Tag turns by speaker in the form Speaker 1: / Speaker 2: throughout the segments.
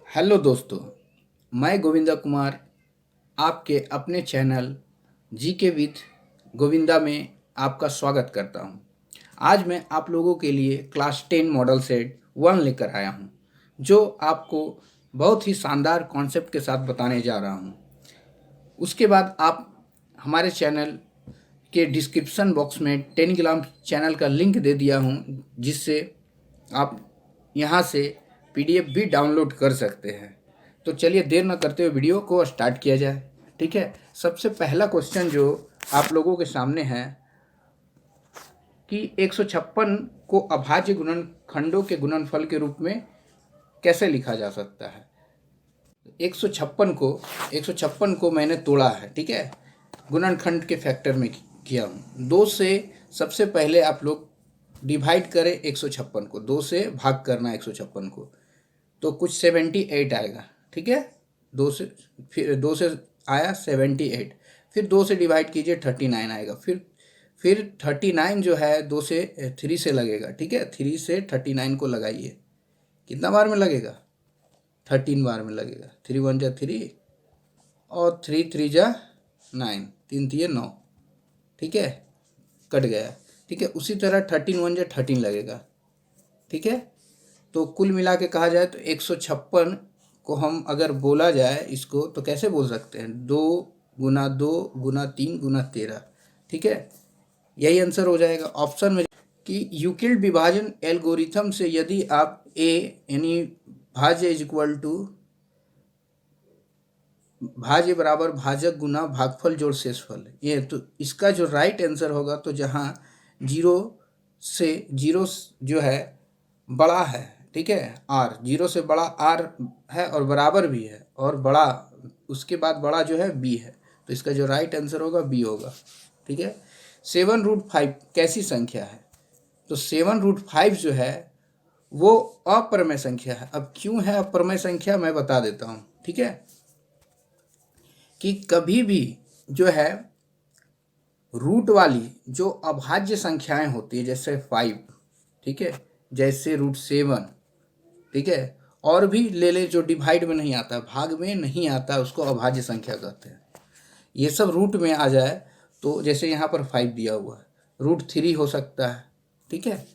Speaker 1: Hello दोस्तों, मैं गोविंदा कुमार आपके अपने चैनल जी के विथ गोविंदा में आपका स्वागत करता हूं। आज मैं आप लोगों के लिए क्लास 10 मॉडल सेट 1 लेकर आया हूं, जो आपको बहुत ही शानदार कॉन्सेप्ट के साथ बताने जा रहा हूं। उसके बाद आप हमारे चैनल के डिस्क्रिप्शन बॉक्स में टेलीग्राम चैनल का लिंक दे दिया हूं, जिससे आप यहाँ से पीडीएफ भी डाउनलोड कर सकते हैं। तो चलिए देर न करते हुए वीडियो को स्टार्ट किया जाए। ठीक है, सबसे पहला क्वेश्चन जो आप लोगों के सामने है कि 156 को अभाज्य गुणनखंडों के गुणनफल के रूप में कैसे लिखा जा सकता है। 156 को मैंने तोड़ा है, ठीक है, गुणनखंड के फैक्टर में किया हूँ। 2 से सबसे पहले आप लोग डिवाइड करें 156 को, 2 से भाग करना 156 को, तो कुछ 78 आएगा। ठीक है, 2 से फिर 2 से आया 78, फिर 2 से डिवाइड कीजिए 39 आएगा। फिर 39 जो है 2 से 3 से लगेगा। ठीक है, 3 से 39 को लगाइए, कितना बार में लगेगा? 13 बार में लगेगा। 3 1 जा 3 और 3 3 जा 9, 3 3 9। ठीक है, कट गया। ठीक है, उसी तरह 13 1 जा 13 लगेगा। ठीक है, तो कुल मिला के कहा जाए तो 156 को हम अगर बोला जाए इसको तो कैसे बोल सकते हैं? 2 गुना 2 गुना 3 गुना 13। ठीक है, यही आंसर हो जाएगा ऑप्शन में। कि यूक्लिड विभाजन एल्गोरिथम से यदि आप ए यानी भाज्य इज इक्वल टू भाज्य बराबर भाजक गुना भागफल जोड़ शेषफल, ये तो इसका जो राइट आंसर होगा, तो जहाँ 0 जो है बड़ा है, ठीक है, आर 0 से बड़ा आर है और बराबर भी है, और बड़ा उसके बाद बड़ा जो है बी है, तो इसका जो राइट आंसर होगा बी होगा। ठीक है, 7√5 कैसी संख्या है? तो 7√5 जो है वो अप्रमेय संख्या है। अब क्यों है अप्रमेय संख्या, मैं बता देता हूँ। ठीक है, कि कभी भी जो है रूट वाली जो अभाज्य संख्याएं होती है, जैसे 5, ठीक है, जैसे √7, ठीक है, और भी ले ले जो डिवाइड में नहीं आता, भाग में नहीं आता, उसको अभाज्य संख्या कहते हैं। ये सब रूट में आ जाए तो जैसे यहाँ पर 5 दिया हुआ है, √3 हो सकता है। ठीक है,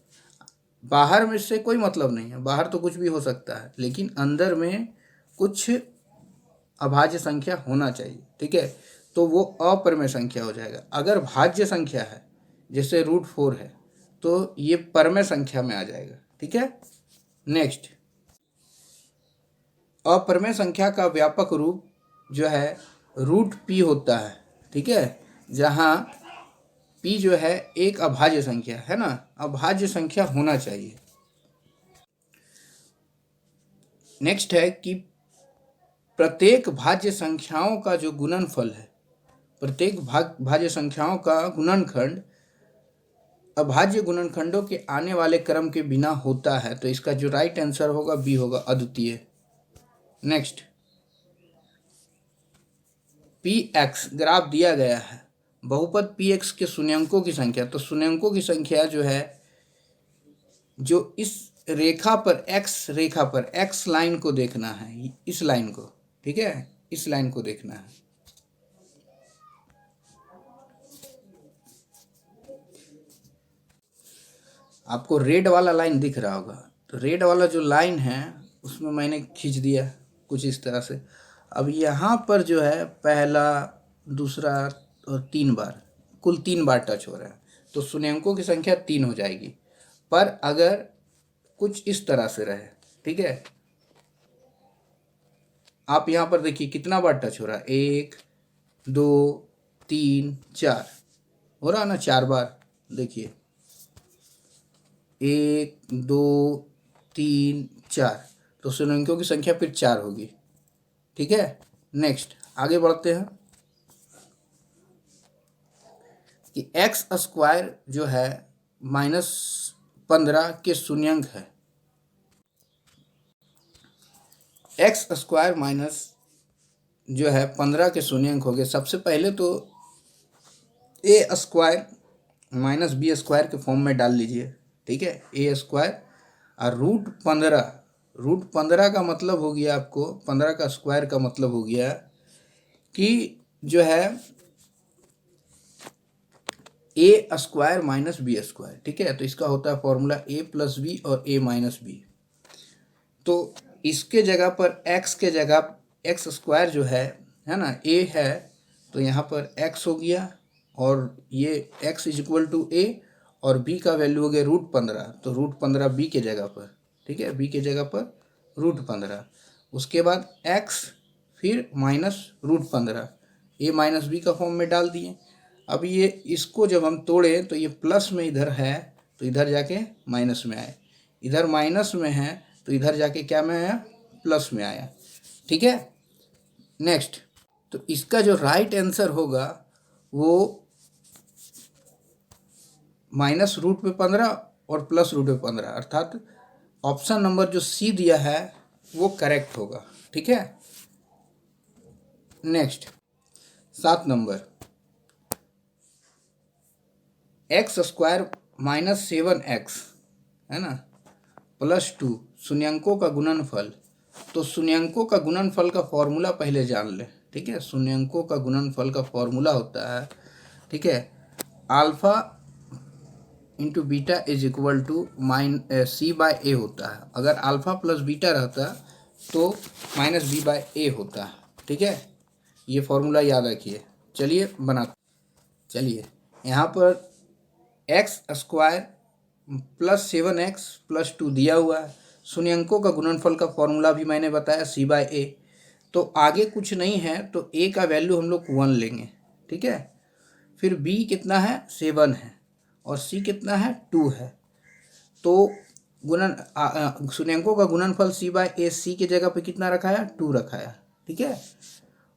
Speaker 1: बाहर में से कोई मतलब नहीं है, बाहर तो कुछ भी हो सकता है, लेकिन अंदर में कुछ अभाज्य संख्या होना चाहिए। ठीक है, तो वो अप्रमेय संख्या हो जाएगा। अगर भाज्य संख्या है जैसे √4 है तो ये परमेय संख्या में आ जाएगा। ठीक है, नेक्स्ट, अप्रमेय संख्या का व्यापक रूप जो है √p होता है। ठीक है, जहाँ p जो है एक अभाज्य संख्या है ना, अभाज्य संख्या होना चाहिए। नेक्स्ट है कि प्रत्येक भाज्य संख्याओं का जो गुणनफल है, प्रत्येक भाज्य संख्याओं का गुणनखंड अभाज्य गुणनखंडों के आने वाले क्रम के बिना होता है, तो इसका जो राइट आंसर होगा बी होगा, अद्वितीय। नेक्स्ट, px ग्राफ दिया गया है, बहुपद px के शून्यंकों की संख्या, तो शून्यंकों की संख्या जो है जो इस रेखा पर x रेखा पर x लाइन को देखना है, इस लाइन को, ठीक है, इस लाइन को देखना है। आपको रेड वाला लाइन दिख रहा होगा, तो रेड वाला जो लाइन है उसमें मैंने खींच दिया कुछ इस तरह से। अब यहाँ पर जो है पहला, दूसरा और 3 बार, कुल 3 बार टच हो रहा है, तो शून्यंकों की संख्या 3 हो जाएगी। पर अगर कुछ इस तरह से रहे, ठीक है, आप यहाँ पर देखिए कितना बार टच हो रहा है, 1 2 3 4 हो रहा है ना, 4 बार। देखिए 1 2 3 4, तो शून्यंकों की संख्या फिर 4 होगी। ठीक है, नेक्स्ट आगे बढ़ते हैं कि x² जो है -15 के शून्यंक है। x² माइनस जो है 15 के शून्यंक हो गए। सबसे पहले तो a² -b² के फॉर्म में डाल लीजिए। ठीक है, a² और √15 √15 का मतलब हो गया आपको, 15 का स्क्वायर का मतलब हो गया कि जो है ए स्क्वायर माइनस बी स्क्वायर, ठीक है। तो इसका होता है फॉर्मूला ए प्लस बी और ए माइनस बी। तो इसके जगह पर एक्स के जगह एक्स स्क्वायर जो है ना, ए है, तो यहाँ पर एक्स हो गया और ये एक्स इज इक्वल टू ए और बी का वैल्यू हो गया √15, तो √15 बी के जगह पर, ठीक है, बी के जगह पर √15। उसके बाद एक्स फिर माइनस √15 ए माइनस बी का फॉर्म में डाल दिए। अब ये इसको जब हम तोड़ें तो ये प्लस में इधर है तो इधर जाके माइनस में आए, इधर माइनस में है तो इधर जाके क्या में आया, प्लस में आया, ठीक है। नेक्स्ट, तो इसका जो राइट आंसर होगा वो -√15 और +√15, अर्थात ऑप्शन नंबर जो सी दिया है वो करेक्ट होगा, ठीक है। नेक्स्ट 7 नंबर, x² -7x है ना +2 शून्यंकों का गुणनफल। तो शून्यंकों का गुणनफल का फॉर्मूला पहले जान ले, ठीक है। शून्यंकों का गुणनफल का फॉर्मूला होता है, ठीक है, alpha into beta is equal to C/A होता है। अगर अल्फा प्लस बीटा रहता तो -B/A होता, ठीक है। ये फॉर्मूला याद रखिए। चलिए चलिए यहाँ पर x² +7x +2 दिया हुआ है। शून्यंकों का गुणनफल का फॉर्मूला भी मैंने बताया C/A। तो आगे कुछ नहीं है तो a का वैल्यू हम लोग 1 लेंगे, ठीक है। फिर b कितना है, 7 है, और c कितना है, 2 है। तो शून्यंकों का गुणनफल C/A, c के जगह पे कितना रखा है, 2 रखा है, ठीक है।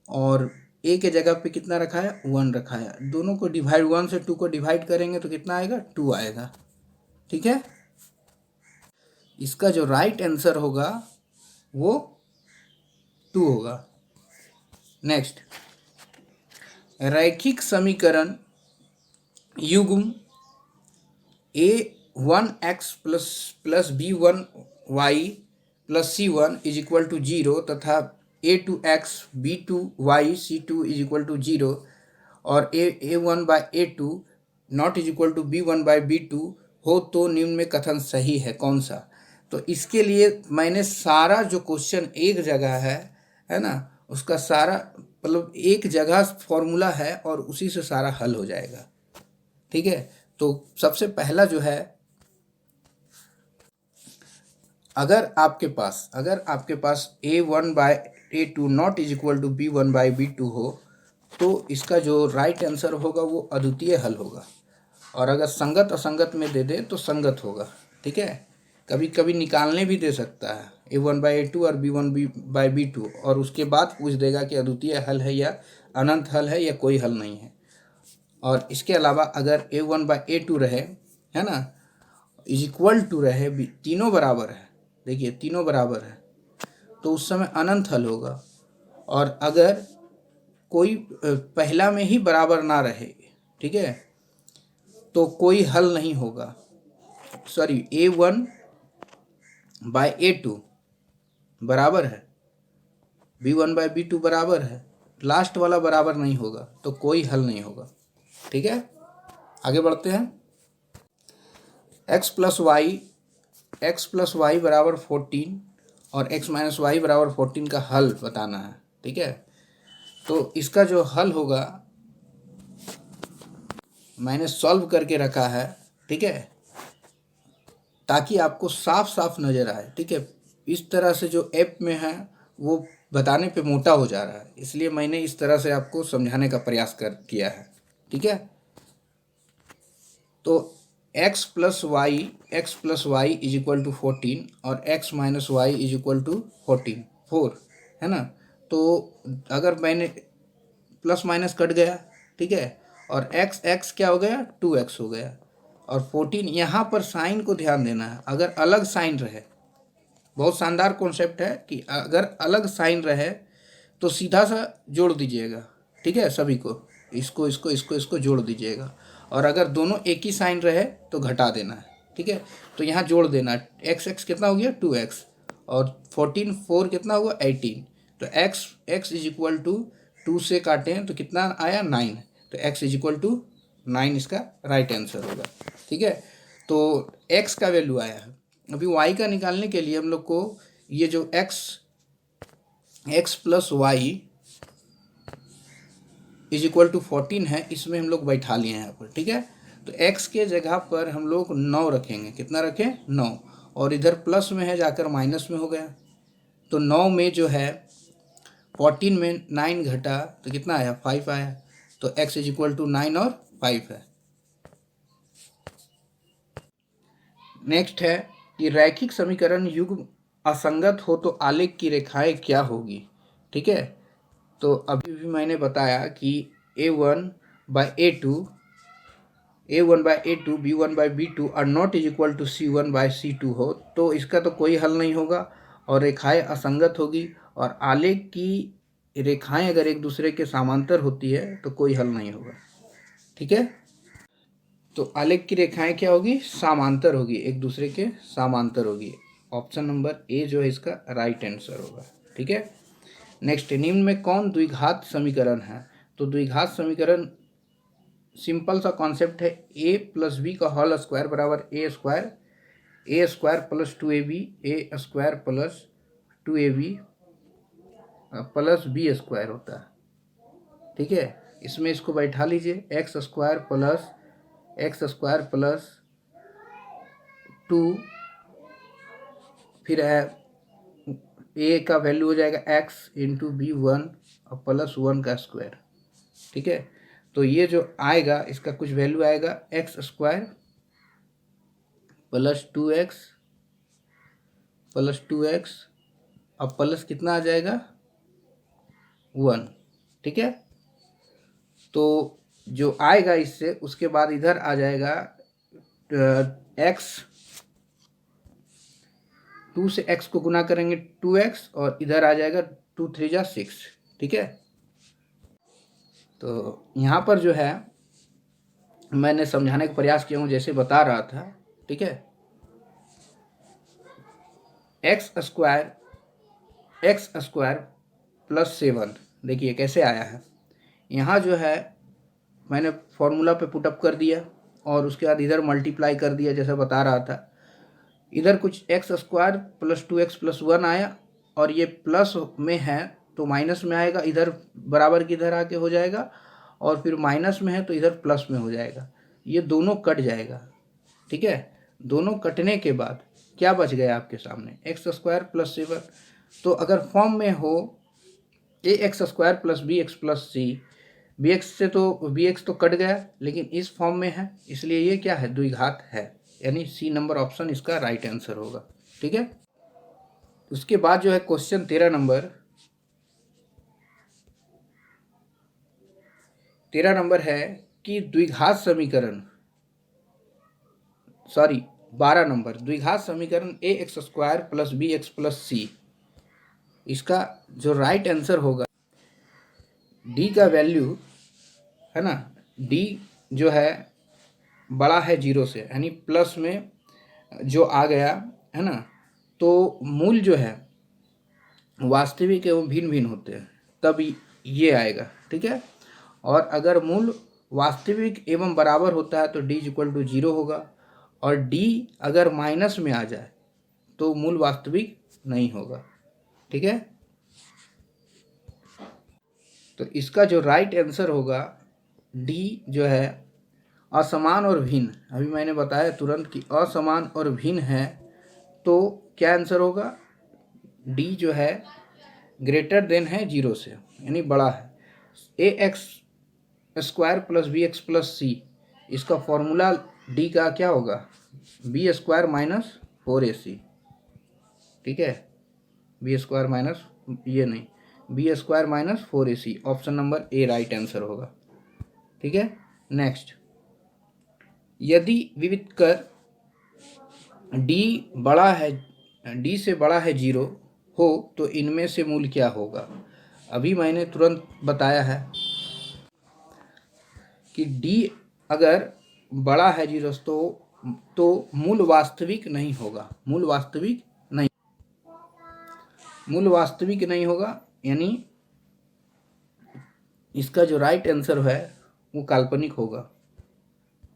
Speaker 1: और a के जगह पे कितना रखा है, 1 रखा है। दोनों को डिवाइड, 1 से 2 को डिवाइड करेंगे तो कितना आएगा, 2 आएगा, ठीक है। इसका जो राइट आंसर होगा वो 2 होगा। नेक्स्ट, रैखिक समीकरण युग्म a1x plus b1y plus c1 is equal to 0 तथा a2x b2y c2 is equal to 0 और a1/a2 not is equal to b1/b2 हो तो निम्न में कथन सही है कौन सा। तो इसके लिए मैंने सारा जो क्वेश्चन एक जगह है ना, उसका सारा मतलब एक जगह फॉर्मूला है और उसी से सारा हल हो जाएगा, ठीक है। तो सबसे पहला जो है, अगर आपके पास a1/a2 not is equal to b1/b2 हो तो इसका जो राइट आंसर होगा वो अद्वितीय हल होगा। और अगर संगत असंगत में दे दे तो संगत होगा, ठीक है। कभी कभी निकालने भी दे सकता है a1/a2 और b1/b2 और उसके बाद पूछ देगा कि अद्वितीय हल है या अनंत हल है या कोई हल नहीं है। और इसके अलावा अगर a1/a2 रहे, है ना, इज इक्वल टू रहे, तीनों बराबर है, देखिए तीनों बराबर है, तो उस समय अनंत हल होगा। और अगर कोई पहला में ही बराबर ना रहे, ठीक है, तो कोई हल नहीं होगा। सॉरी, a1/a2 बराबर है, b1/b2 बराबर है, लास्ट वाला बराबर नहीं होगा तो कोई हल नहीं होगा, ठीक है। आगे बढ़ते हैं। x प्लस वाई बराबर 14 और x माइनस वाई बराबर 14 का हल बताना है, ठीक है। तो इसका जो हल होगा मैंने सॉल्व करके रखा है, ठीक है, ताकि आपको साफ साफ नज़र आए, ठीक है। इस तरह से जो ऐप में है वो बताने पे मोटा हो जा रहा है, इसलिए मैंने इस तरह से आपको समझाने का प्रयास किया है, ठीक है। तो x plus Y is equal to 14 और x minus Y is equal to 4 है ना। तो अगर मैंने प्लस माइनस कट गया, ठीक है, और x क्या हो गया, 2x हो गया। और 14 यहाँ पर साइन को ध्यान देना है, अगर अलग साइन रहे, बहुत शानदार कॉन्सेप्ट है कि अगर अलग साइन रहे तो सीधा सा जोड़ दीजिएगा, ठीक है, सभी को, इसको जोड़ दीजिएगा। और अगर दोनों एक ही साइन रहे तो घटा देना है, ठीक है। तो यहाँ जोड़ देना, x कितना हो गया, 2x, और 14 4 कितना हुआ 18। तो x इज इक्वल टू 2 से काटें तो कितना आया 9। तो x इज इक्वल टू 9 इसका राइट आंसर होगा। ठीक है, तो x का वैल्यू आया है। अभी y का निकालने के लिए हम लोग को ये जो x plus Y is equal to 14 है, इसमें हम लोग बैठा लिए हैं यहाँ पर। ठीक है, तो x के जगह पर हम लोग 9 रखेंगे। कितना रखें 9, और इधर प्लस में है जाकर माइनस में हो गया। तो 9 में जो है 14 में 9 घटा तो कितना आया 5 आया। तो x इज इक्वल टू 9 और 5 है। नेक्स्ट है कि रैखिक समीकरण युग्म असंगत हो तो आलेख की रेखाएं क्या होगी। ठीक है, तो अभी भी मैंने बताया कि a1/a2 b1/b2 are not is equal to c1/c2 हो तो इसका तो कोई हल नहीं होगा और रेखाएं असंगत होगी। और आलेख की रेखाएं अगर एक दूसरे के समांतर होती है तो कोई हल नहीं होगा। ठीक है, तो आलेख की रेखाएं क्या होगी समांतर होगी, एक दूसरे के समांतर होगी। ऑप्शन नंबर ए जो है इसका राइट आंसर होगा। ठीक है, नेक्स्ट, निम्न में कौन द्विघात समीकरण है। तो द्विघात समीकरण सिंपल सा कॉन्सेप्ट है, a प्लस बी का होल स्क्वायर बराबर a square plus 2ab a square plus 2ab plus B square होता है। ठीक है, इसमें इसको बैठा लीजिए, एक्स स्क्वायर प्लस 2, फिर है a का वैल्यू हो जाएगा x इंटू बी 1 और प्लस 1 का स्क्वायर। ठीक है, तो ये जो आएगा इसका कुछ वैल्यू आएगा एक्स स्क्वायर प्लस 2x और प्लस कितना आ जाएगा 1। ठीक है, तो जो आएगा इससे उसके बाद इधर आ जाएगा x, 2 से x को गुना करेंगे 2x और इधर आ जाएगा 2 3 जा 6। ठीक है, तो यहाँ पर जो है मैंने समझाने का प्रयास किया हूँ जैसे बता रहा था। ठीक है, एक्स स्क्वायर प्लस 7, देखिए कैसे आया है। यहाँ जो है मैंने फॉर्मूला पे पुटअप कर दिया और उसके बाद इधर मल्टीप्लाई कर दिया जैसा बता रहा था। इधर कुछ x square plus 2x plus 1 आया और ये प्लस में है तो माइनस में आएगा, इधर बराबर की इधर आके हो जाएगा, और फिर माइनस में है तो इधर प्लस में हो जाएगा। ये दोनों कट जाएगा। ठीक है, दोनों कटने के बाद क्या बच गया आपके सामने एक्स स्क्वायर प्लस 7। तो अगर फॉर्म में हो a x square plus b x plus c, b x से तो बी एक्स तो कट गया लेकिन इस फॉर्म में है, इसलिए ये क्या है द्विघात है, यानी सी नंबर ऑप्शन इसका राइट आंसर होगा। ठीक है, उसके बाद जो है क्वेश्चन 13 नंबर है कि द्विघात समीकरण 12 नंबर द्विघात समीकरण a x square plus b x plus c, इसका जो राइट आंसर होगा डी का वैल्यू है ना, डी जो है बड़ा है 0 से, यानी प्लस में जो आ गया है ना, तो मूल जो है वास्तविक एवं भिन्न भिन्न होते हैं तब ये आएगा। ठीक है, और अगर मूल वास्तविक एवं बराबर होता है तो d इक्वल टू 0 होगा, और d अगर माइनस में आ जाए तो मूल वास्तविक नहीं होगा। ठीक है, तो इसका जो राइट आंसर होगा d जो है असमान और भिन्न। अभी मैंने बताया तुरंत कि असमान और भिन्न है तो क्या आंसर होगा, d जो है ग्रेटर देन है 0 से, यानी बड़ा है। A x square plus b x plus c, इसका फॉर्मूला डी का क्या होगा बी स्क्वायर माइनस 4ac। ठीक है, बी स्क्वायर माइनस ये नहीं, B square minus 4ac, option number A right answer होगा। ठीक है, नेक्स्ट, यदि विविध कर डी से बड़ा है 0 हो तो इनमें से मूल क्या होगा। अभी मैंने तुरंत बताया है कि डी अगर बड़ा है 0 तो मूल वास्तविक नहीं होगा, मूल वास्तविक नहीं। मूल वास्तविक नहीं होगा, यानी इसका जो राइट आंसर है वो काल्पनिक होगा।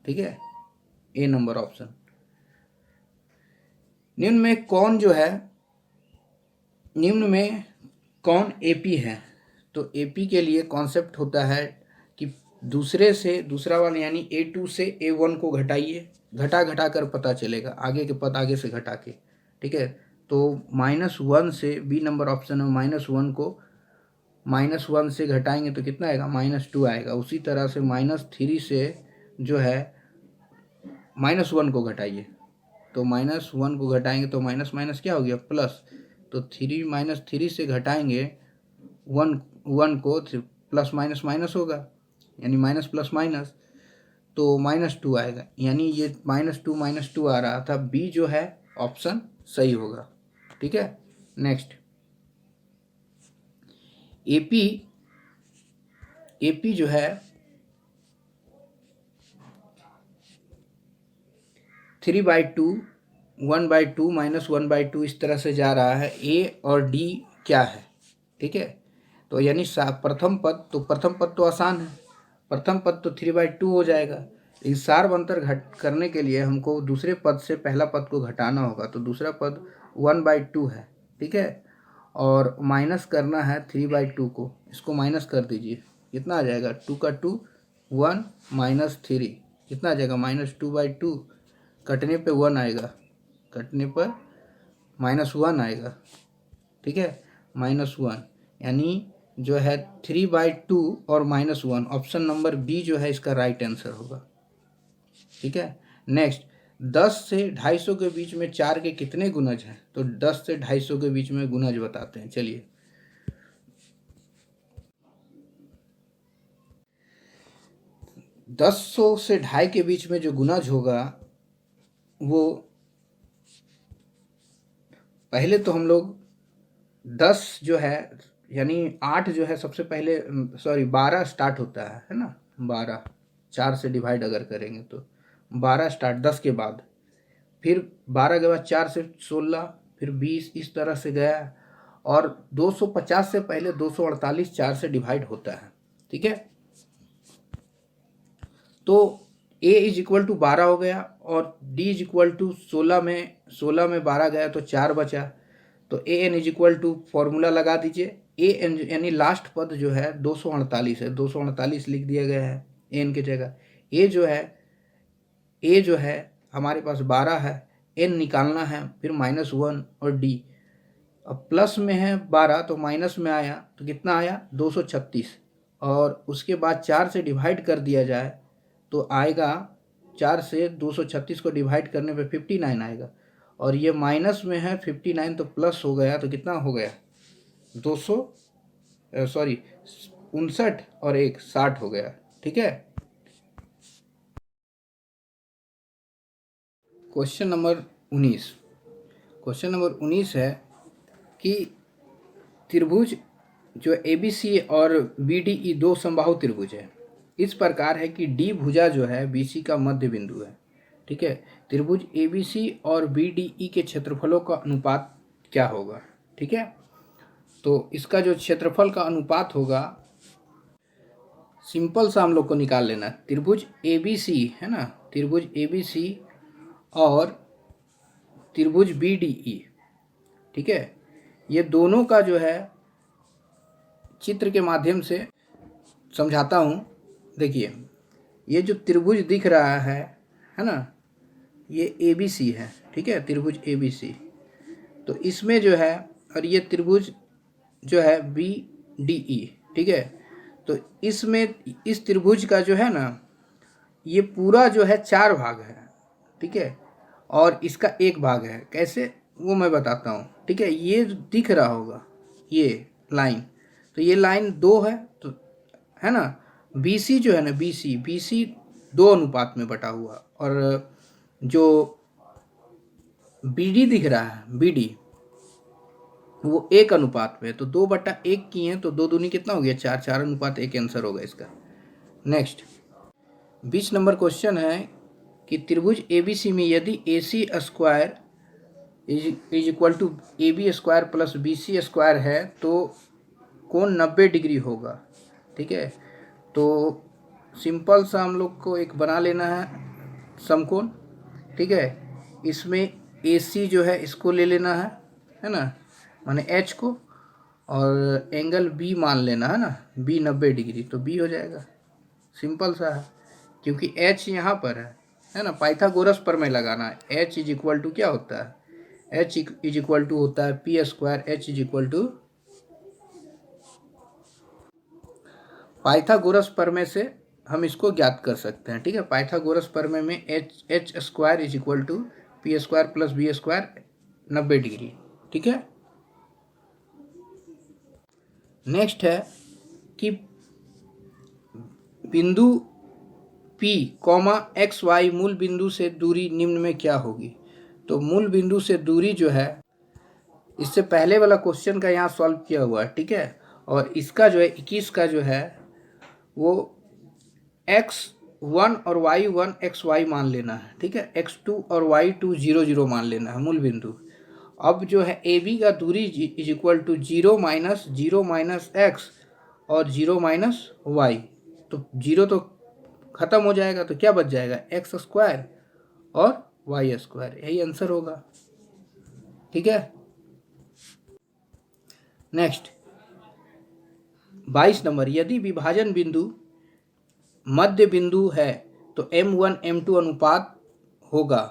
Speaker 1: ठीक है, ए नंबर ऑप्शन। निम्न में कौन जो है, निम्न में कौन एपी है? तो एपी के लिए कॉन्सेप्ट होता है कि दूसरे से दूसरा वाला यानी A2 से A1 को घटाइए, घटा घटा कर पता चलेगा, आगे के पद आगे से घटा के। ठीक है, तो -1 से, बी नंबर ऑप्शन में -1 को -1 से घटाएंगे तो कितना आएगा? -2 आएगा। उसी तरह से -3 से जो है -1 को घटाइए, तो -1 को घटाएंगे तो माइनस माइनस क्या हो गया? प्लस। तो 3 से घटाएंगे 1 को, प्लस माइनस माइनस होगा, यानी माइनस प्लस माइनस, तो -2 आएगा। यानी ये -2 आ रहा था, बी जो है ऑप्शन सही होगा। ठीक है, नेक्स्ट एपी जो है 3/2, 1/2, -1/2 इस तरह से जा रहा है। ए और डी क्या है? ठीक है, तो यानी प्रथम पद, तो प्रथम पद तो आसान है, प्रथम पद तो 3/2 हो जाएगा। लेकिन सार अंतर घट करने के लिए हमको दूसरे पद से पहला पद को घटाना होगा, तो दूसरा पद 1/2 है। ठीक है, और माइनस करना है 3/2 को, इसको माइनस कर दीजिए, कितना आ जाएगा? 2 का 2 1 -3 कितना आ जाएगा? -2/2, कटने पे 1 आएगा, कटने पर -1 आएगा। ठीक है, -1, यानी जो है 3/2 और -1, ऑप्शन नंबर बी जो है इसका राइट आंसर होगा। ठीक है, नेक्स्ट 10 से 250 के बीच में 4 के कितने गुणज हैं? तो 10 से 250 के बीच में गुणज बताते हैं, चलिए। 10 से 2.5 के बीच में जो गुणज होगा वो, पहले तो हम लोग 10 जो है, यानी 8 जो है सबसे पहले, सॉरी 12 स्टार्ट होता है ना, 12, 4 से डिवाइड अगर करेंगे तो 12 स्टार्ट 10 के बाद, फिर 12 के बाद 4 से 16, फिर 20, इस तरह से गया, और 250 से पहले 248 4 से डिवाइड होता है। ठीक है, तो a = 12 हो गया, और d = 16 में 12 गया तो 4 बचा, तो an फॉर्मूला लगा दीजिए। an यानी लास्ट पद जो है 248 है, 248 लिख दिया गया है n की जगह। a जो है हमारे पास 12 है, n निकालना है, फिर -1 और d, अब प्लस में है 12 तो माइनस में आया, तो कितना आया? 236, और उसके बाद 4 से डिवाइड कर दिया जाए तो आएगा, 4 से 236 को डिवाइड करने पे 59 आएगा, और ये माइनस में है 59 तो प्लस हो गया, तो कितना हो गया? 59 और 1 60 हो गया। ठीक है, क्वेश्चन नंबर 19 है कि त्रिभुज जो ABC और BDE दो समबाहु त्रिभुज है, इस प्रकार है कि D भुजा जो है BC का मध्य बिंदु है। ठीक है, त्रिभुज ABC और BDE के क्षेत्रफलों का अनुपात क्या होगा? ठीक है, तो इसका जो क्षेत्रफल का अनुपात होगा, सिंपल सा हम लोग को निकाल लेना। त्रिभुज ABC है ना, त्रिभुज ABC और त्रिभुज BDE, ठीक है, ये दोनों का जो है चित्र के माध्यम से समझाता हूँ। देखिए, ये जो त्रिभुज दिख रहा है ना, ये ABC है। ठीक है, त्रिभुज ABC, तो इसमें जो है, और ये त्रिभुज जो है BDE। ठीक है, तो इसमें इस त्रिभुज का जो है ना, ये पूरा जो है 4 भाग है। ठीक है, और इसका 1 भाग है। कैसे, वो मैं बताता हूँ। ठीक है, ये दिख रहा होगा ये लाइन, तो ये लाइन 2 है, तो है ना। BC जो है ना, BC 2 अनुपात में बटा हुआ, और जो BD दिख रहा है, BD वो 1 अनुपात में, तो 2/1 किए हैं, तो 2 दूनी कितना हो गया? 4, 4:1 आंसर होगा इसका। नेक्स्ट 20 नंबर क्वेश्चन है कि त्रिभुज ABC में यदि AC² is equal to A B square plus B C square है तो कोण 90 डिग्री होगा। ठीक है, तो सिंपल सा हम लोग को एक बना लेना है समकोण। ठीक है, इसमें ए सी जो है इसको ले लेना है ना, माने एच को, और एंगल बी मान लेना है ना, बी 90 डिग्री, तो बी हो जाएगा। सिंपल सा है, क्योंकि एच यहाँ पर है ना, पाइथागोरस पर में लगाना है। एच इज इक्वल टू क्या होता है, एच इज इक्वल टू होता है P square, H is equal to Pythagoras प्रमेय से हम इसको ज्ञात कर सकते हैं। ठीक है, पाइथागोरस प्रमेय में H square is equal to P square plus B square 90 degree. ठीक है, नेक्स्ट है कि बिंदु P कॉमा एक्स वाई मूल बिंदु से दूरी निम्न में क्या होगी। तो मूल बिंदु से दूरी जो है, इससे पहले वाला क्वेश्चन का यहाँ सॉल्व किया हुआ है। ठीक है, और इसका जो है 21 का जो है वो x1 और y1 xy मान लेना है। ठीक है, x2 और y2 0 0 मान लेना है मूल बिंदु। अब जो है ए बी का दूरी is equal to 0 minus X और 0 माइनस वाई, तो 0 तो खत्म हो जाएगा, तो क्या बच जाएगा, एक्स स्क्वायर और वाई स्क्वायर, यही आंसर होगा। ठीक है, नेक्स्ट 22 नंबर, यदि विभाजन बिंदु मध्य बिंदु है तो m1 m2 अनुपात होगा।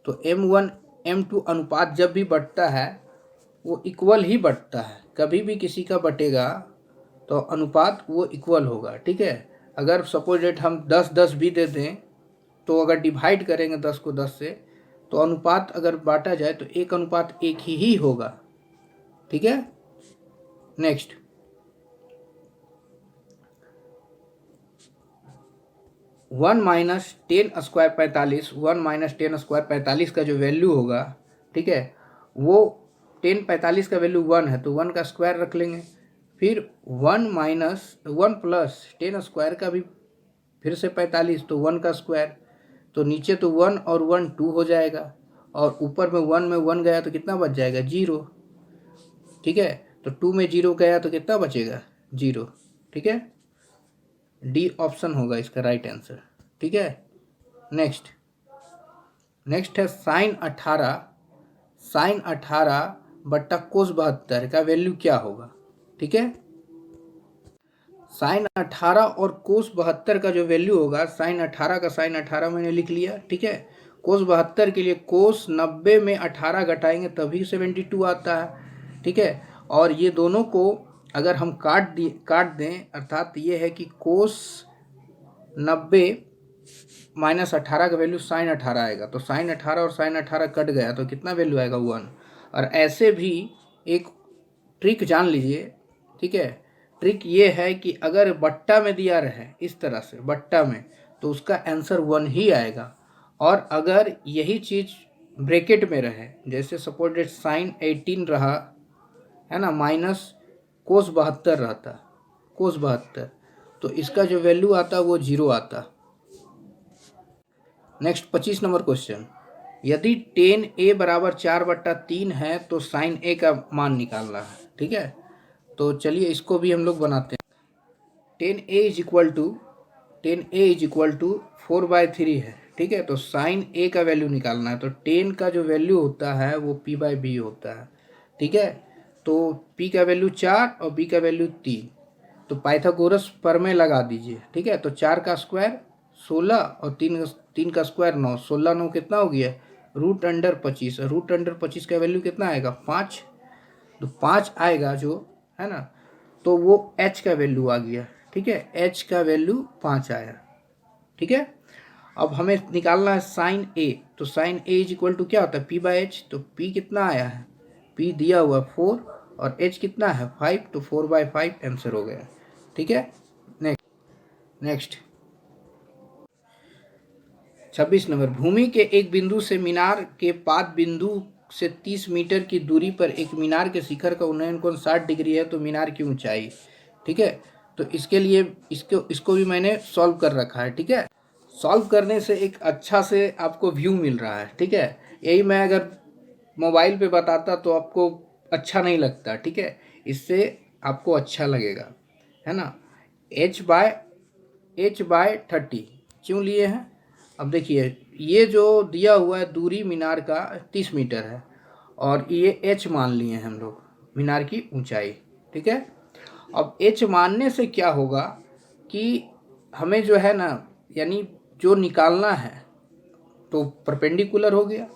Speaker 1: तो m1 m2 अनुपात जब भी बढ़ता है वो इक्वल ही बढ़ता है, कभी भी किसी का बटेगा तो अनुपात वो इक्वल होगा। ठीक है, अगर सपोज डेट हम 10-10 भी दे दें, तो अगर डिवाइड करेंगे 10 को 10 से, तो अनुपात अगर बांटा जाए तो 1:1 ही होगा। ठीक है, next 1 minus 10 square 45, 1 minus 10 square 45 का जो वैल्यू होगा, ठीक है, वो 10 45 का वैल्यू 1 है, तो 1 का स्क्वायर रख लेंगे। फिर 1 माइनस 1 प्लस 10 स्क्वायर का भी फिर से 45, तो 1 का स्क्वायर, तो नीचे तो 1 और 1 2 हो जाएगा, और ऊपर में 1 में 1 गया तो कितना बच जाएगा, 0। ठीक है, तो 2 में 0 गया तो कितना बचेगा, 0। ठीक है, डी ऑप्शन होगा इसका राइट आंसर। ठीक है, नेक्स्ट है साइन 18 बट्टा कोस 72 का वैल्यू क्या होगा। ठीक है, साइन 18 और कोस 72 का जो वैल्यू होगा, साइन 18 का साइन 18 मैंने लिख लिया। ठीक है, कोस 72 के लिए कोस 90 में 18 घटाएंगे तभी 72 आता है। ठीक है, और ये दोनों को अगर हम काट दें, अर्थात ये है कि कोस 90 माइनस 18 का वैल्यू साइन 18 आएगा, तो साइन 18 और साइन 18 कट गया तो कितना वैल्यू आएगा, 1। और ऐसे भी एक ट्रिक जान लीजिए। ठीक है, ट्रिक ये है कि अगर बट्टा में दिया रहे इस तरह से बट्टा में, तो उसका आंसर 1 ही आएगा, और अगर यही चीज़ ब्रैकेट में रहे, जैसे सपोज डेट साइन 18 रहा है ना, माइनस कोस 72 रहता, कोस 72, तो इसका जो वैल्यू आता वो 0 आता। नेक्स्ट 25 नंबर क्वेश्चन, यदि tan a बराबर 4/3 है तो साइन a का मान निकालना है। ठीक है, तो चलिए इसको भी हम लोग बनाते हैं। tan a is equal to 4/3 है। ठीक है, तो साइन a का वैल्यू निकालना है, तो tan का जो वैल्यू होता है वो p/b होता है। ठीक है, तो p का वैल्यू 4 और b का वैल्यू 3, तो पाइथागोरस प्रमेय लगा दीजिए। ठीक है, तो 4 का स्क्वायर 16 और 3 का स्क्वायर 9, 16 9 कितना हो गया, √25। √25 का वैल्यू कितना आएगा, 5, तो 5 आएगा जो है ना, तो वो h का वैल्यू आ गया। ठीक है, h का वैल्यू 5 आया। ठीक है, अब हमें निकालना है साइन a, तो sine a is equal to क्या होता है, p/h, तो p कितना आया है, p दिया हुआ 4 और h कितना है 5, तो 4/5 आंसर हो गया। ठीक है, नेक्स्ट 26 नंबर, भूमि के एक बिंदु से मीनार के पाद बिंदु से 30 मीटर की दूरी पर एक मीनार के शिखर का उन्नयन कोण 60 डिग्री है, तो मीनार की ऊंचाई। ठीक है, तो इसके लिए इसको भी मैंने सॉल्व कर रखा है। ठीक है, सॉल्व करने से एक अच्छा से आपको व्यू मिल रहा है। ठीक है, यही मैं अगर मोबाइल पे बताता तो आपको अच्छा नहीं लगता, ठीक है, इससे आपको अच्छा लगेगा, है ना। h/30 क्यों लिए हैं? अब देखिए, ये जो दिया हुआ है दूरी मीनार का 30 मीटर है और ये h मान लिए हैं हम लोग, मीनार की ऊंचाई, ठीक है। अब h मानने से क्या होगा कि हमें जो है ना, यानी जो निकालना है तो परपेंडिकुलर हो गया,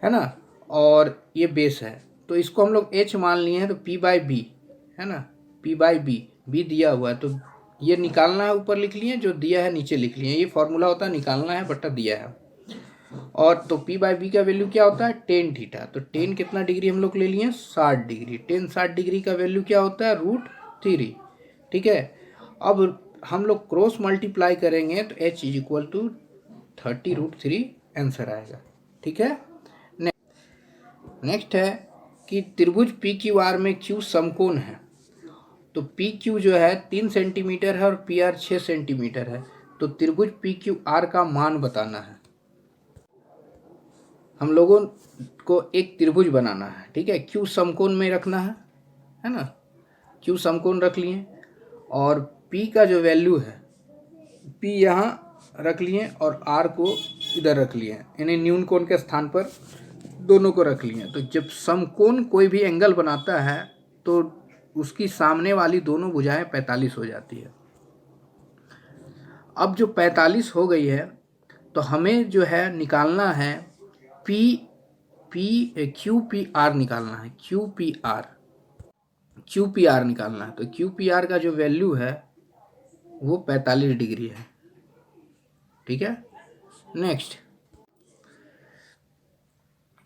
Speaker 1: है ना, और ये बेस है, तो इसको हम लोग h मान लिए हैं, तो p/b, है ना, p/b, b दिया हुआ है तो ये निकालना है, ऊपर लिख लिए, जो दिया है नीचे लिख लिए, ये फॉर्मूला होता है निकालना है बटा दिया है। और तो p/b का वैल्यू क्या होता है? Tan theta. तो टेन कितना डिग्री हम लोग ले लिए? 60 डिग्री। टेन 60 डिग्री का वैल्यू क्या होता है? √3, ठीक है। अब हम लोग क्रॉस मल्टीप्लाई करेंगे तो h = 30√3 आंसर आएगा, ठीक है। नेक्स्ट है कि त्रिभुज PQR में Q समकोण है, तो PQ जो है 3 सेंटीमीटर है और PR 6 सेंटीमीटर है, तो त्रिभुज PQR का मान बताना है। हम लोगों को एक त्रिभुज बनाना है, ठीक है, Q समकोण में रखना है ना, Q समकोण रख लिए और P का जो वैल्यू है, P यहाँ रख लिए और R को इधर रख लिए, यानी न्यून कोण के स्थान पर दोनों को रख लिए। तो जब समकोण कोई भी एंगल बनाता है तो उसकी सामने वाली दोनों भुजाएं 45 हो जाती है। अब जो 45 हो गई है तो हमें जो है निकालना है QPR निकालना है, QPR निकालना है। तो QPR का जो वैल्यू है वो 45 डिग्री है, ठीक है। नेक्स्ट,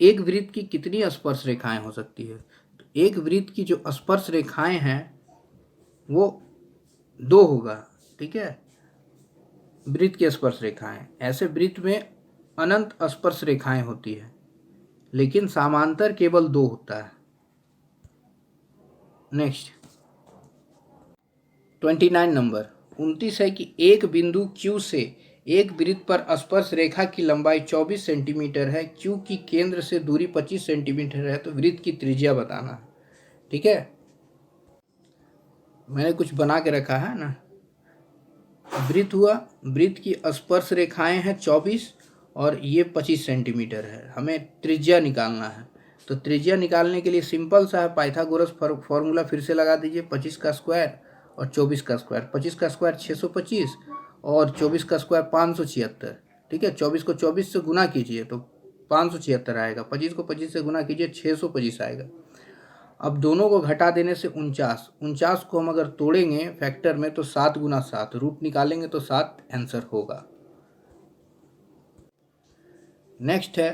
Speaker 1: एक वृत्त की कितनी स्पर्श रेखाएं हो सकती है? तो एक वृत्त की जो स्पर्श रेखाएं हैं वो 2 होगा, ठीक है, वृत्त की स्पर्श रेखाएं। ऐसे वृत्त में अनंत स्पर्श रेखाएं होती है, लेकिन समांतर केवल 2 होता है। नेक्स्ट 29 नंबर 29 है कि एक बिंदु Q से एक वृत्त पर स्पर्श रेखा की लंबाई 24 सेंटीमीटर है, Q की केंद्र से दूरी 25 सेंटीमीटर है, तो वृत्त की त्रिज्या बताना है, ठीक है। मैंने कुछ बना के रखा है ना, वृत्त हुआ, वृत्त की स्पर्श रेखाएं हैं 24 और ये 25 सेंटीमीटर है, हमें त्रिज्या निकालना है। तो त्रिज्या निकालने के लिए सिंपल सा है, पाइथागोरस फॉर्मूला फिर से लगा दीजिए, 25 का स्क्वायर और 24 का स्क्वायर, 25 का स्क्वायर 625 और 24 का स्क्वायर 576, ठीक है। 24 को 24 से गुना कीजिए तो 576 आएगा, 25 को 25 से गुना कीजिए 625 आएगा। अब दोनों को घटा देने से 49 को हम अगर तोड़ेंगे फैक्टर में तो 7 गुना 7, रूट निकालेंगे तो 7 आंसर होगा। नेक्स्ट है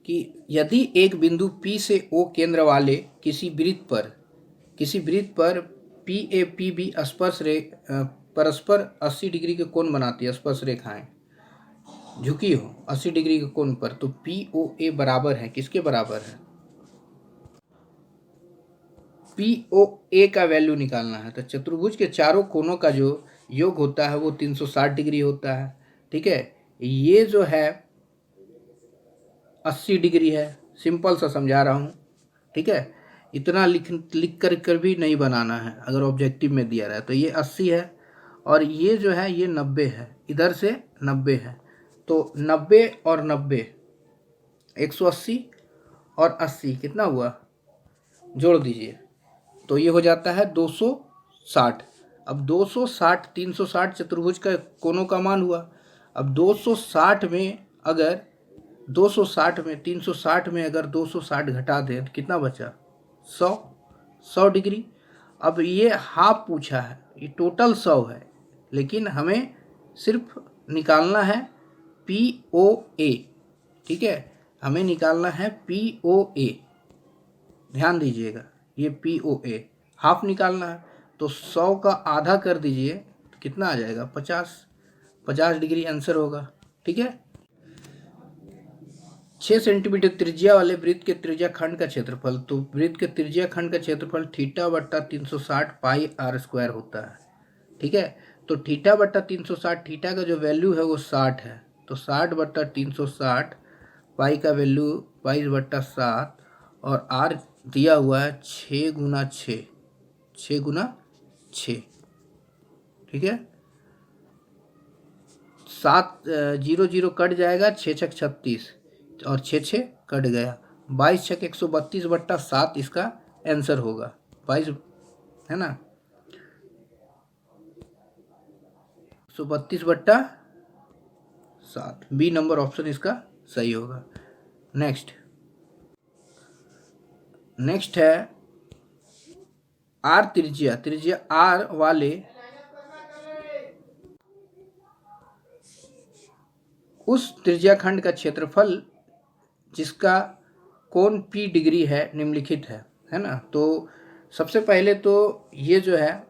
Speaker 1: कि यदि एक बिंदु P से O केंद्र वाले किसी वृत्त पर PAPB परस्पर 80 डिग्री के कोण बनाती है, स्पर्श रेखाएं झुकी हो 80 डिग्री के कोण पर, तो POA बराबर है, किसके बराबर है? POA का वैल्यू निकालना है। तो चतुर्भुज के चारों कोनों का जो योग होता है वो 360 डिग्री होता है, ठीक है। ये जो है 80 डिग्री है, सिंपल सा समझा रहा हूँ, ठीक है। इतना लिख कर भी नहीं बनाना है, अगर ऑब्जेक्टिव में दिया रहा है तो ये 80 है और ये जो है ये 90 है, इधर से 90 है, तो 90 और 90 180 और 80 कितना हुआ, जोड़ दीजिए तो ये हो जाता है 260। अब 260 360 चतुर्भुज का कोनों का मान हुआ। अब 260 में अगर 260 में 360 में अगर 260 घटा दें तो कितना बचा? 100 डिग्री। अब ये हाफ पूछा है, ये टोटल 100 है, लेकिन हमें सिर्फ निकालना है POA, ठीक है, हमें निकालना है POA, ध्यान दीजिएगा, ये POA हाफ निकालना है। तो 100 का आधा कर दीजिए तो कितना आ जाएगा? 50 डिग्री आंसर होगा, ठीक है। 6 सेंटीमीटर त्रिज्या वाले वृत्त के त्रिज्या खंड का क्षेत्रफल, तो वृत्त के त्रिज्या खंड का क्षेत्रफल θ/360 πr² होता है, ठीक है। तो θ/360, थीटा का जो वैल्यू है वो 60 है, तो 60/360 पाई का वैल्यू 22/7 और आर दिया हुआ है 6 गुना 6, 6 गुना 6, ठीक है। 7 0 0 कट जाएगा, 6×6 = 36 और 6 कट गया, 22×132/7 इसका आंसर होगा। 22 है ना, 132/7, बी नंबर ऑप्शन इसका सही होगा। नेक्स्ट है आर त्रिज्या आर वाले उस त्रिज्याखंड का क्षेत्रफल जिसका कोण P डिग्री है निम्नलिखित है ना। तो सबसे पहले तो ये जो है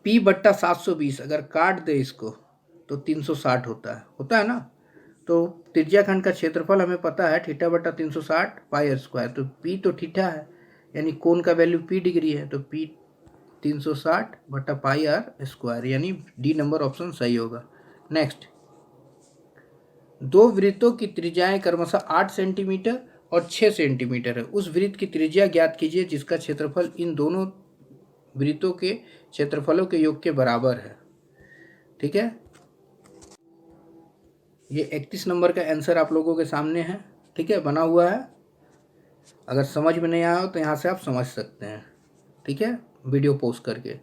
Speaker 1: P/720 अगर काट दे इसको तो 360 होता है ना। तो त्रिज्याखंड का क्षेत्रफल हमें पता है θ/360 πr², तो P तो थीटा है, यानी कोण का वैल्यू P डिग्री है, तो P 360/πr², यानी डी नंबर ऑप्शन सही होगा। नेक्स्ट, दो वृत्तों की त्रिज्याएं क्रमशः 8 सेंटीमीटर और 6 सेंटीमीटर है। उस वृत्त की त्रिज्या ज्ञात कीजिए जिसका क्षेत्रफल इन दोनों वृत्तों के क्षेत्रफलों के योग के बराबर है, ठीक है। ये 31 नंबर का आंसर आप लोगों के सामने है, ठीक है, बना हुआ है। अगर समझ में नहीं आया हो तो यहाँ से आप समझ सकते हैं, ठीक है, वीडियो पॉज करके।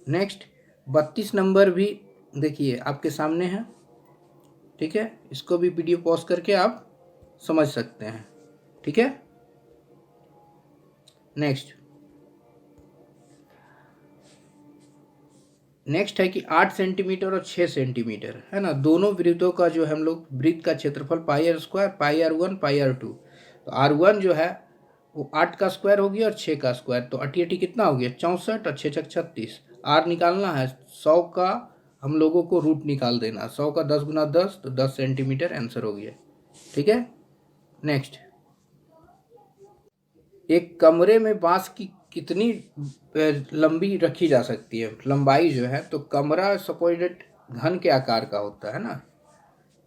Speaker 1: नेक्स्ट 32 नंबर भी देखिए आपके सामने है, ठीक है, इसको भी वीडियो पॉज करके आप समझ सकते हैं, ठीक है। नेक्स्ट है कि 8 सेंटीमीटर और 6 सेंटीमीटर है ना, दोनों वृत्तों का जो हम लोग वृत्त का क्षेत्रफल πr², πr1, πr2, तो r1 जो है वो 8 का स्क्वायर हो गया और 6 का स्क्वायर, तो 8 कितना हो गया 64 और 6 36। आर निकालना है, 100 का हम लोगों को रूट निकाल देना, 100 का 10 गुना 10 तो 10 सेंटीमीटर आंसर हो गया, ठीक है। नेक्स्ट, एक कमरे में बांस की कितनी लंबी रखी जा सकती है, लंबाई जो है, तो कमरा सपोजिट घन के आकार का होता है ना,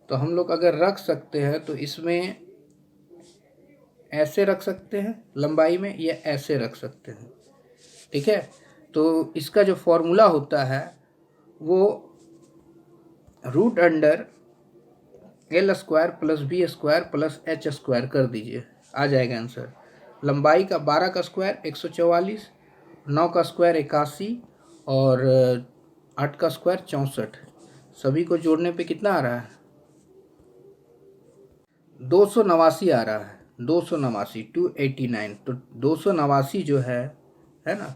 Speaker 1: तो हम लोग अगर रख सकते हैं तो इसमें ऐसे रख सकते हैं लंबाई में, या ऐसे रख सकते हैं, ठीक है। तो इसका जो फॉर्मूला होता है वो √अंडर L² + B² + H² कर दीजिए, आ जाएगा आंसर। लंबाई का 12 का स्क्वायर 144, 9 का स्क्वायर 81 और 8 का स्क्वायर 64, सभी को जोड़ने पे कितना आ रहा है 289 आ रहा है, 289 289। तो 289 जो है ना,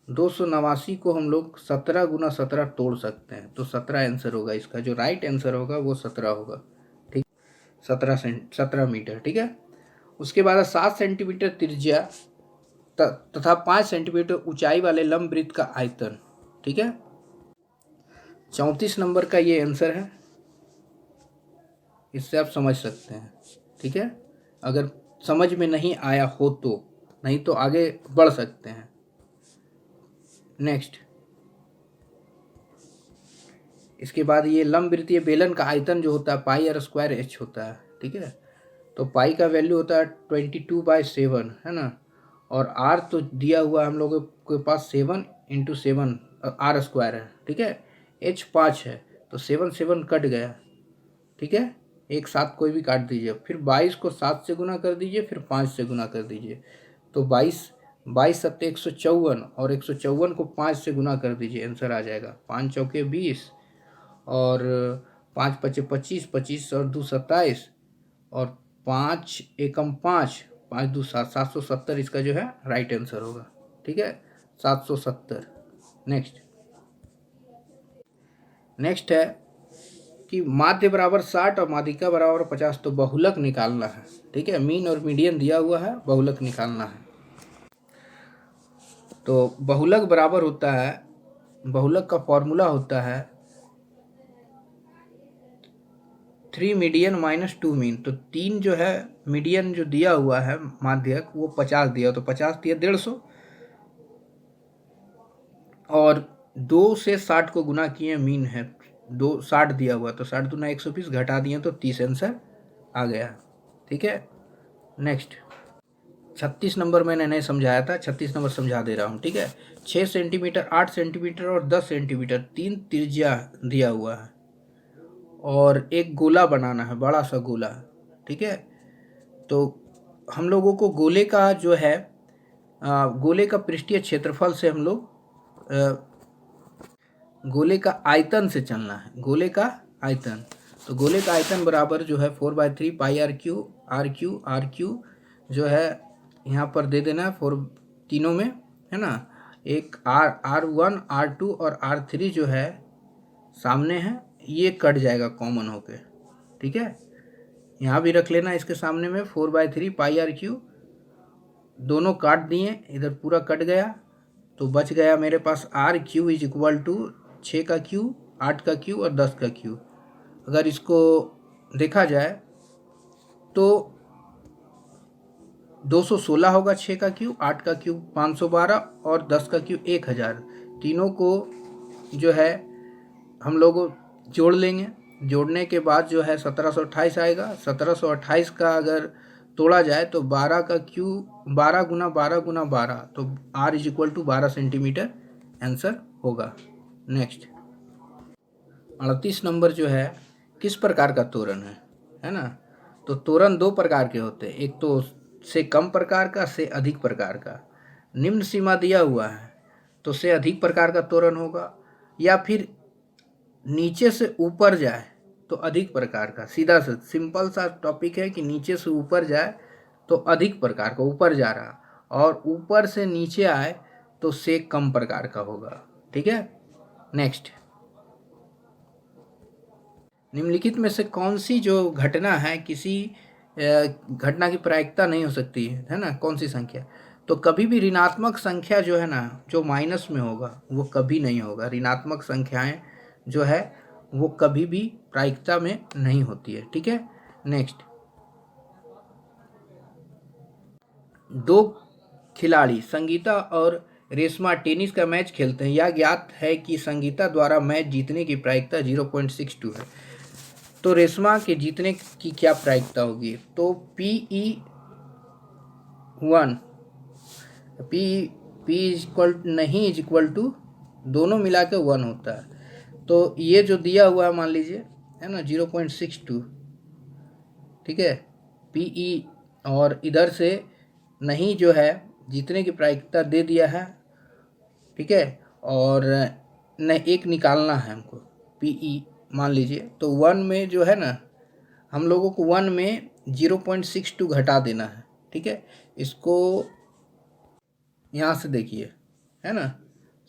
Speaker 1: 289 को हम लोग 17 गुना 17 तोड़ सकते हैं, तो 17 आंसर होगा इसका, जो राइट आंसर होगा वो 17 होगा, ठीक, 17 मीटर, ठीक है। उसके बाद 7 सेंटीमीटर त्रिज्या तथा 5 सेंटीमीटर ऊंचाई वाले लंब वृत्त का आयतन, ठीक है। 34 नंबर का ये आंसर है, इससे आप समझ सकते हैं, ठीक है। अगर समझ में नहीं आया हो तो, नहीं तो आगे बढ़ सकते हैं। नेक्स्ट, इसके बाद ये लंब वृत्तीय बेलन का आयतन जो होता है πr² होता है, ठीक है। तो पाई का वैल्यू होता है 22/7 है ना, और आर तो दिया हुआ हम लोगों के पास 7 × 7 r² है, ठीक है। H 5 है, तो 7 7 कट गया, ठीक है, एक साथ कोई भी काट दीजिए, फिर 22 को 7 से गुना कर दीजिए, फिर 5 से गुना कर दीजिए, तो 22 7 154 और 154 को 5 से गुना कर दीजिए, आंसर आ जाएगा 5 चौके 20 और 5 पचे 25, 25 और 2 27 और 5 एकम 5, 5 2 7, 770 इसका जो है राइट आंसर होगा, ठीक है, 770। नेक्स्ट है कि माध्य बराबर 60 और माध्यिका बराबर 50, तो बहुलक निकालना है, ठीक है। मीन और मीडियन दिया हुआ है, बहुलक निकालना है। तो बहुलक बराबर होता है, बहुलक का फॉर्मूला होता है 3 मीडियन - 2 मीन, तो 3 जो है मीडियन जो दिया हुआ है माध्यक वो 50 दिया, तो 50 दिया 150 और 2 से 60 को गुना किए मीन है, 60 दिया हुआ, तो 60 दूना 120, घटा दिए तो 30 आंसर आ गया। ठीक है, नेक्स्ट 36 नंबर मैंने नहीं समझाया था, 36 नंबर समझा दे रहा हूँ। ठीक है, 6 सेंटीमीटर, 8 सेंटीमीटर और 10 सेंटीमीटर 3 त्रिज्या दिया हुआ है और एक गोला बनाना है, बड़ा सा गोला। ठीक है, तो हम लोगों को गोले का जो है गोले का पृष्ठीय क्षेत्रफल से हम लोग गोले का आयतन से चलना है, गोले का आयतन। तो गोले का आयतन बराबर जो है 4/3 पाई आर क्यू जो है यहाँ पर दे देना है, 4 तीनों में है ना। एक R1 R2 और R3 जो है सामने है, ये कट जाएगा कॉमन होके। ठीक है, यहाँ भी रख लेना इसके सामने में 4/3 पाई आर क्यू, दोनों काट दिए, इधर पूरा कट गया, तो बच गया मेरे पास R Q is equal to 6 का क्यू, 8 का क्यू और 10 का क्यू। अगर इसको देखा जाए तो 216 होगा 6 का क्यू, 8 का क्यू 512 और 10 का क्यू 1000। तीनों को जो है हम लोग जोड़ लेंगे, जोड़ने के बाद जो है 1728 आएगा। 1728 का अगर तोड़ा जाए तो 12 का क्यू 12 गुना 12 गुना 12, तो R is equal to 12 centimetre answer होगा। नेक्स्ट 38 नंबर जो है किस प्रकार का तोरण है ना। तो तोरण दो प्रकार के होते हैं, एक तो से कम प्रकार का, से अधिक प्रकार का। निम्न सीमा दिया हुआ है तो से अधिक प्रकार का तोरण होगा, या फिर नीचे से ऊपर जाए तो अधिक प्रकार का। सीधा सा सिंपल सा टॉपिक है कि नीचे से ऊपर जाए तो अधिक प्रकार का, ऊपर जा रहा, और ऊपर से नीचे आए तो से कम प्रकार का होगा। ठीक है, नेक्स्ट निम्नलिखित में से कौन सी जो घटना है किसी घटना की प्रायिकता नहीं हो सकती है ना, कौन सी संख्या। तो कभी भी ऋणात्मक संख्या जो है ना, जो माइनस में होगा वो कभी नहीं होगा। ऋणात्मक संख्याएं जो है वो कभी भी प्रायिकता में नहीं होती है। ठीक है, नेक्स्ट दो खिलाड़ी संगीता और रेशमा टेनिस का मैच खेलते हैं। यह ज्ञात है कि संगीता द्वारा मैच जीतने की प्रायिकता 0.62 है, तो रेशमा के जीतने की क्या प्रायिकता होगी। तो PE1 P is equal to दोनों मिला के 1 होता है। तो ये जो दिया हुआ है मान लीजिए है ना 0.62, ठीक है PE, और इधर से नहीं जो है जीतने की प्रायिकता दे दिया है। ठीक है, और न एक निकालना है हमको PE मान लीजिए, तो 1 में जो है ना हम लोगों को 1 में 0.62 घटा देना है। ठीक है, इसको यहाँ से देखिए है ना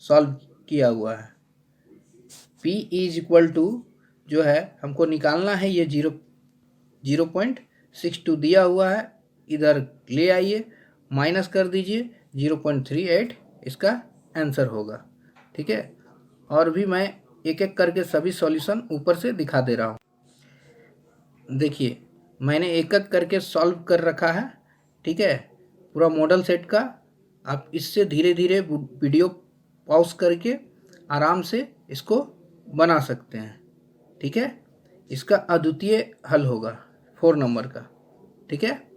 Speaker 1: सॉल्व किया हुआ है। P इज इक्वल टू जो है हमको निकालना है, ये 0.62 दिया हुआ है, इधर ले आइए माइनस कर दीजिए 0.38, इसका आंसर होगा। ठीक है, और भी मैं एक एक करके सभी सॉल्यूशन ऊपर से दिखा दे रहा हूँ। देखिए मैंने एक एक करके सॉल्व कर रखा है। ठीक है, पूरा मॉडल सेट का आप इससे धीरे धीरे वीडियो पॉज करके आराम से इसको बना सकते हैं। ठीक है, इसका अद्वितीय हल होगा 4 नंबर का। ठीक है,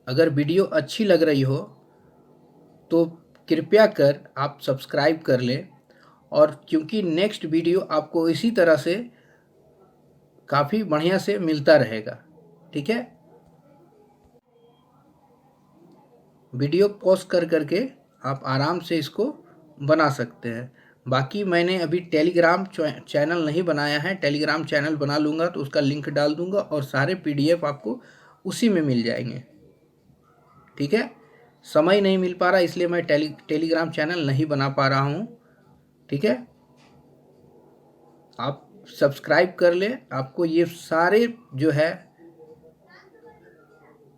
Speaker 1: अगर वीडियो अच्छी लग रही हो तो कृपया कर आप सब्सक्राइब कर लें, और क्योंकि नेक्स्ट वीडियो आपको इसी तरह से काफ़ी बढ़िया से मिलता रहेगा। ठीक है, वीडियो पॉज कर करके आप आराम से इसको बना सकते हैं। बाकी मैंने अभी टेलीग्राम चैनल नहीं बनाया है, टेलीग्राम चैनल बना लूँगा तो उसका लिंक डाल दूँगा और सारे PDF आपको उसी में मिल जाएंगे। ठीक है, समय नहीं मिल पा रहा इसलिए मैं टेलीग्राम चैनल नहीं बना पा रहा हूँ। ठीक है, आप सब्सक्राइब कर ले, आपको ये सारे जो है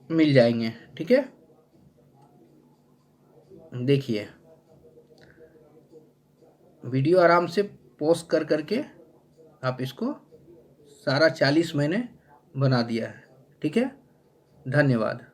Speaker 1: मिल जाएंगे। ठीक है, देखिए वीडियो आराम से पॉज कर करके आप इसको सारा 40 मैंने बना दिया है। ठीक है, धन्यवाद।